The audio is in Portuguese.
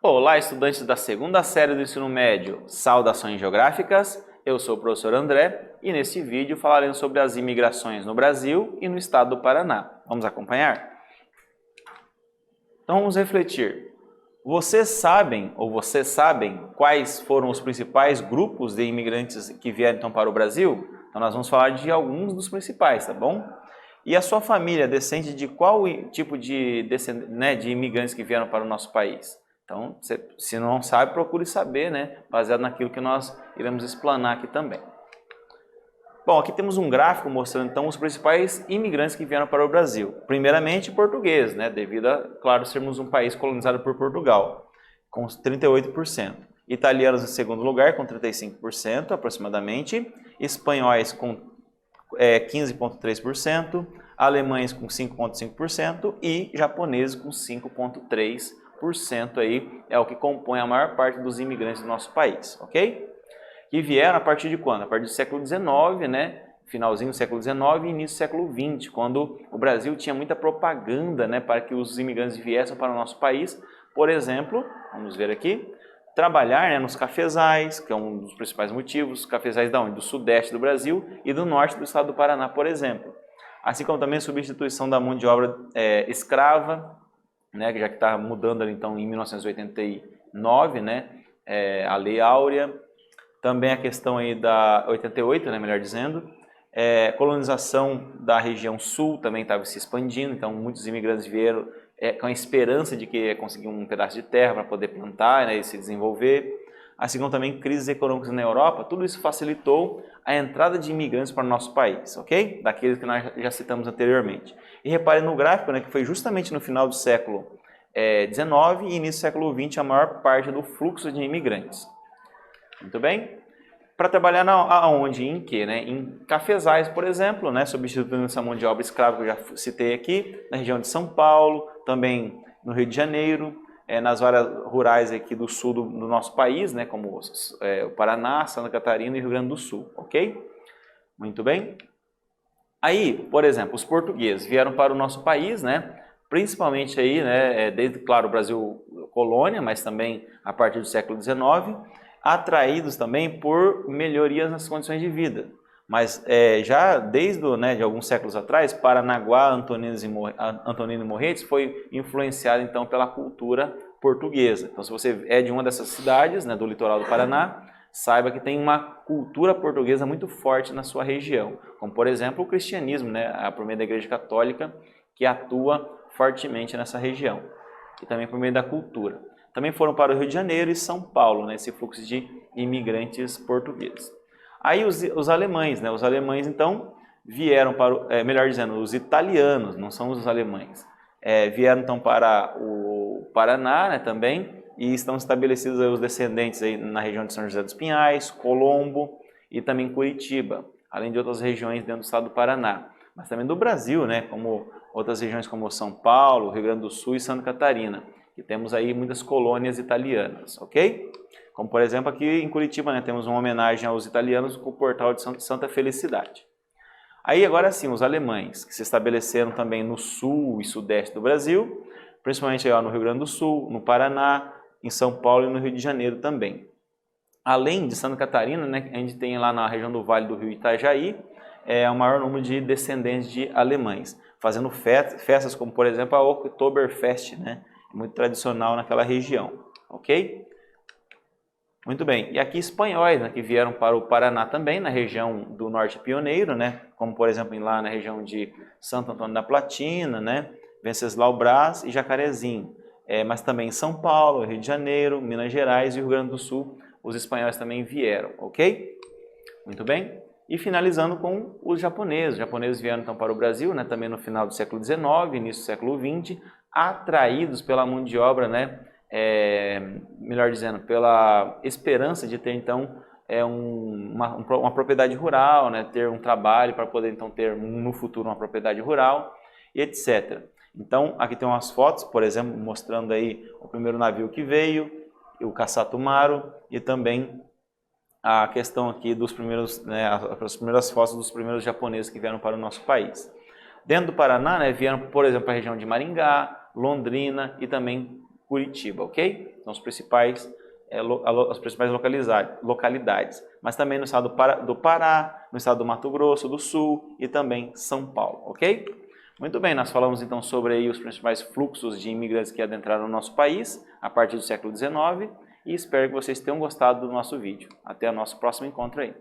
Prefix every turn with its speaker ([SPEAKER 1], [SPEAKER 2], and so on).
[SPEAKER 1] Olá, estudantes da segunda série do ensino médio, saudações geográficas, eu sou o professor André e nesse vídeo falaremos sobre as imigrações no Brasil e no estado do Paraná. Vamos acompanhar? Então vamos refletir. Vocês sabem quais foram os principais grupos de imigrantes que vieram então para o Brasil? Então nós vamos falar de alguns dos principais, tá bom? E a sua família descende de qual tipo de imigrantes que vieram para o nosso país? Então, se não sabe, procure saber, né? Baseado naquilo que nós iremos explanar aqui também. Bom, aqui temos um gráfico mostrando então os principais imigrantes que vieram para o Brasil. Primeiramente, portugueses, né? Devido a, claro, sermos um país colonizado por Portugal, com 38%. Italianos em segundo lugar, com 35% aproximadamente. Espanhóis com 15,3%. Alemães com 5,5% e japoneses com 5,3%. Aí é o que compõe a maior parte dos imigrantes do nosso país, ok? Que vieram a partir de quando? A partir do século XIX, né? Finalzinho do século XIX e início do século XX, quando o Brasil tinha muita propaganda, né, para que os imigrantes viessem para o nosso país. Por exemplo, vamos ver aqui, trabalhar, né, nos cafezais, que é um dos principais motivos, cafezais da onde? Do sudeste do Brasil e do norte do estado do Paraná, por exemplo. Assim como também a substituição da mão de obra escrava, né, já que está mudando ali, então em 1989, né, a Lei Áurea, também a questão aí da 88, né, melhor dizendo, colonização da região sul também estava se expandindo, então muitos imigrantes vieram com a esperança de que ia conseguir um pedaço de terra para poder plantar, né, e se desenvolver. Assim como também crises econômicas na Europa, tudo isso facilitou a entrada de imigrantes para o nosso país, ok? Daqueles que nós já citamos anteriormente. E repare no gráfico, né, que foi justamente no final do século XIX e início do século XX a maior parte do fluxo de imigrantes. Muito bem? Para trabalhar aonde? Em que? Né? Em cafezais, por exemplo, né, substituindo essa mão de obra escrava que eu já citei aqui, na região de São Paulo, também no Rio de Janeiro, nas áreas rurais aqui do sul do nosso país, né, como o Paraná, Santa Catarina e Rio Grande do Sul, ok? Muito bem. Aí, por exemplo, os portugueses vieram para o nosso país, né, principalmente aí, né, desde, claro, o Brasil colônia, mas também a partir do século XIX, atraídos também por melhorias nas condições de vida. Mas já desde de alguns séculos atrás, Paranaguá, Antonino e Morretes foi influenciado então pela cultura portuguesa. Então, se você é de uma dessas cidades, né, do litoral do Paraná, saiba que tem uma cultura portuguesa muito forte na sua região, como por exemplo o cristianismo, né, por meio da Igreja Católica, que atua fortemente nessa região, e também por meio da cultura. Também foram para o Rio de Janeiro e São Paulo, né, esse fluxo de imigrantes portugueses. Aí os alemães, né? Os alemães então vieram para, melhor dizendo, os italianos, não são os alemães, vieram então para o Paraná, né, também, e estão estabelecidos aí os descendentes aí na região de São José dos Pinhais, Colombo e também Curitiba, além de outras regiões dentro do estado do Paraná, mas também do Brasil, né, como outras regiões como São Paulo, Rio Grande do Sul e Santa Catarina, que temos aí muitas colônias italianas, ok? Como, por exemplo, aqui em Curitiba, né, temos uma homenagem aos italianos com o portal de Santa Felicidade. Aí, agora sim, os alemães, que se estabeleceram também no sul e sudeste do Brasil, principalmente aí, no Rio Grande do Sul, no Paraná, em São Paulo e no Rio de Janeiro também. Além de Santa Catarina, né, a gente tem lá na região do Vale do Rio Itajaí, o maior número de descendentes de alemães, fazendo festas como, por exemplo, a Oktoberfest, né, muito tradicional naquela região, ok? Muito bem, e aqui espanhóis, né, que vieram para o Paraná também, na região do Norte Pioneiro, né, como por exemplo lá na região de Santo Antônio da Platina, né, Venceslau Braz e Jacarezinho, mas também em São Paulo, Rio de Janeiro, Minas Gerais e Rio Grande do Sul, os espanhóis também vieram, ok? Muito bem, e finalizando com os japoneses vieram então para o Brasil, né, também no final do século XIX, início do século XX, atraídos pela mão de obra, né, melhor dizendo, pela esperança de ter então uma propriedade rural, né, ter um trabalho para poder então ter no futuro uma propriedade rural e etc. Então aqui tem umas fotos, por exemplo, mostrando aí o primeiro navio que veio, o Kassato Maru, e também a questão aqui dos primeiros, né, as primeiras fotos dos primeiros japoneses que vieram para o nosso país. Dentro do Paraná, né, vieram, por exemplo, para a região de Maringá, Londrina e também Curitiba, ok? São as principais localidades, mas também no estado do Pará, no estado do Mato Grosso do Sul e também São Paulo, ok? Muito bem, nós falamos então sobre aí os principais fluxos de imigrantes que adentraram no nosso país a partir do século XIX e espero que vocês tenham gostado do nosso vídeo. Até o nosso próximo encontro aí.